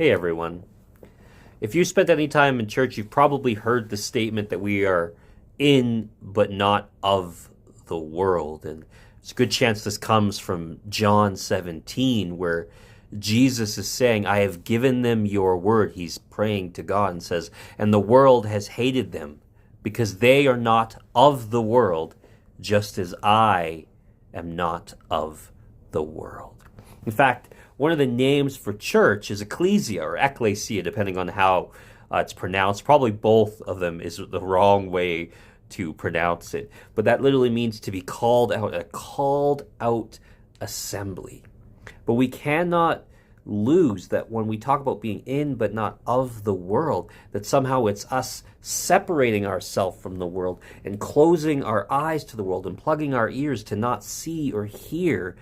Hey everyone. If you spent any time in church, you've probably heard the statement that we are in but not of the world. And it's a good chance this comes from John 17, where Jesus is saying, I have given them your word. He's praying to God and says, and the world has hated them because they are not of the world, just as I am not of the world. In fact, one of the names for church is ecclesia or ecclesia, depending on how it's pronounced. Probably both of them is the wrong way to pronounce it. But that literally means to be called out, a called out assembly. But we cannot lose that when we talk about being in but not of the world, that somehow it's us separating ourselves from the world and closing our eyes to the world and plugging our ears to not see or hear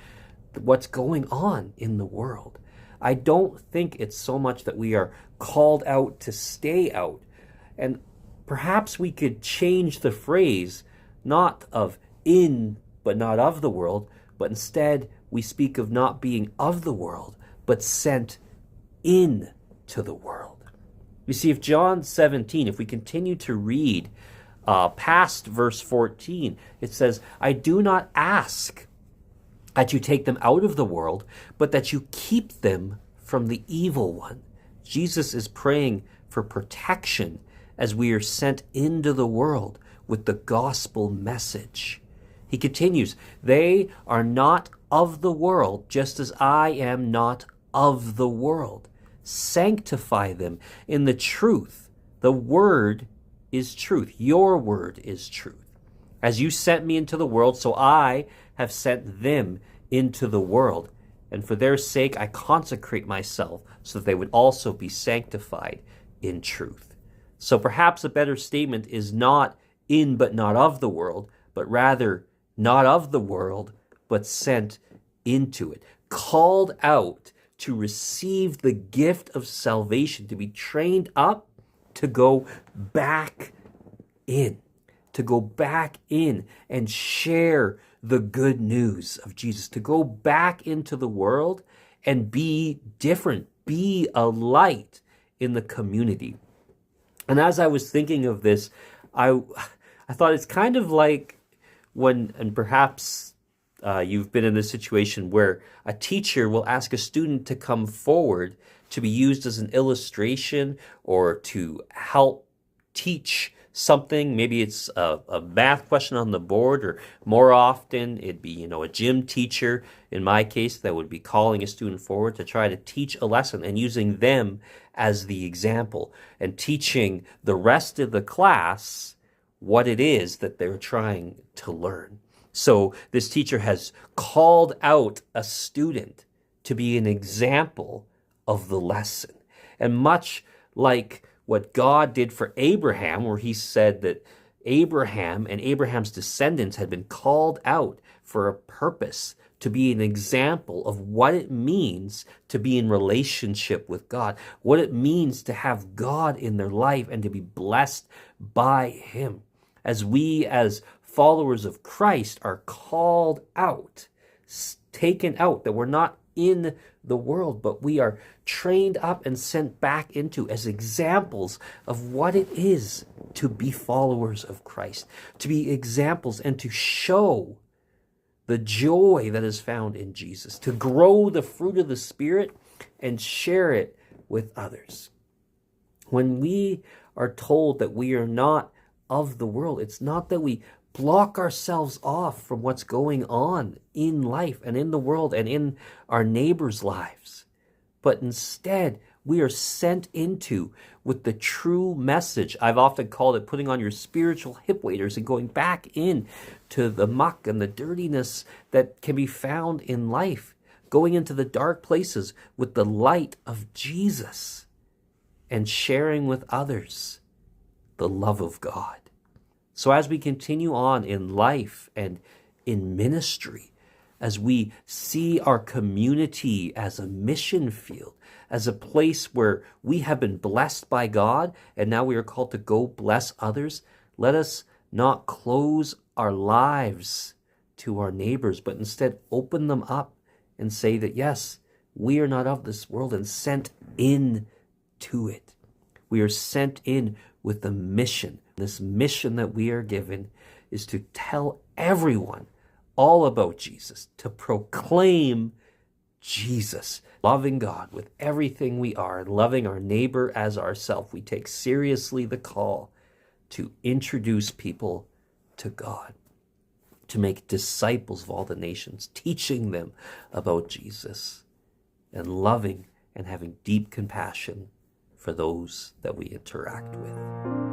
what's going on in the world. I don't think it's so much that we are called out to stay out. And perhaps we could change the phrase, not of in but not of the world, but instead we speak of not being of the world, but sent into the world. You see, if John 17, if we continue to read past verse 14, it says, I do not ask that you take them out of the world, but that you keep them from the evil one. Jesus is praying for protection as we are sent into the world with the gospel message. He continues, they are not of the world, just as I am not of the world. Sanctify them in the truth. The word is truth. Your word is truth. As you sent me into the world, so I have sent them into the world. And for their sake, I consecrate myself so that they would also be sanctified in truth. So perhaps a better statement is not in but not of the world, but rather not of the world, but sent into it. Called out to receive the gift of salvation, to be trained up to go back in. To go back in and share the good news of Jesus, to go back into the world and be different, be a light in the community. And as I was thinking of this, I thought it's kind of like when, and perhaps you've been in this situation where a teacher will ask a student to come forward to be used as an illustration or to help teach something. Maybe it's a math question on the board, or more often it'd be, a gym teacher, in my case, that would be calling a student forward to try to teach a lesson and using them as the example and teaching the rest of the class what it is that they're trying to learn. So this teacher has called out a student to be an example of the lesson. And much like what God did for Abraham, where he said that Abraham and Abraham's descendants had been called out for a purpose, to be an example of what it means to be in relationship with God, what it means to have God in their life and to be blessed by him. As we, as followers of Christ, are called out, taken out, that we're not in the world, but we are trained up and sent back into as examples of what it is to be followers of Christ, to be examples and to show the joy that is found in Jesus, to grow the fruit of the Spirit and share it with others. When we are told that we are not of the world, it's not that we block ourselves off from what's going on in life and in the world and in our neighbors' lives. But instead, we are sent into with the true message. I've often called it putting on your spiritual hip waders and going back in to the muck and the dirtiness that can be found in life, going into the dark places with the light of Jesus and sharing with others the love of God. So as we continue on in life and in ministry, as we see our community as a mission field, as a place where we have been blessed by God, and now we are called to go bless others, let us not close our lives to our neighbors, but instead open them up and say that, yes, We are not of this world and sent in to it. We are sent in with a mission. This mission that we are given is to tell everyone all about Jesus, to proclaim Jesus, loving God with everything we are and loving our neighbor as ourselves. We take seriously the call to introduce people to God, to make disciples of all the nations, teaching them about Jesus and loving and having deep compassion for those that we interact with.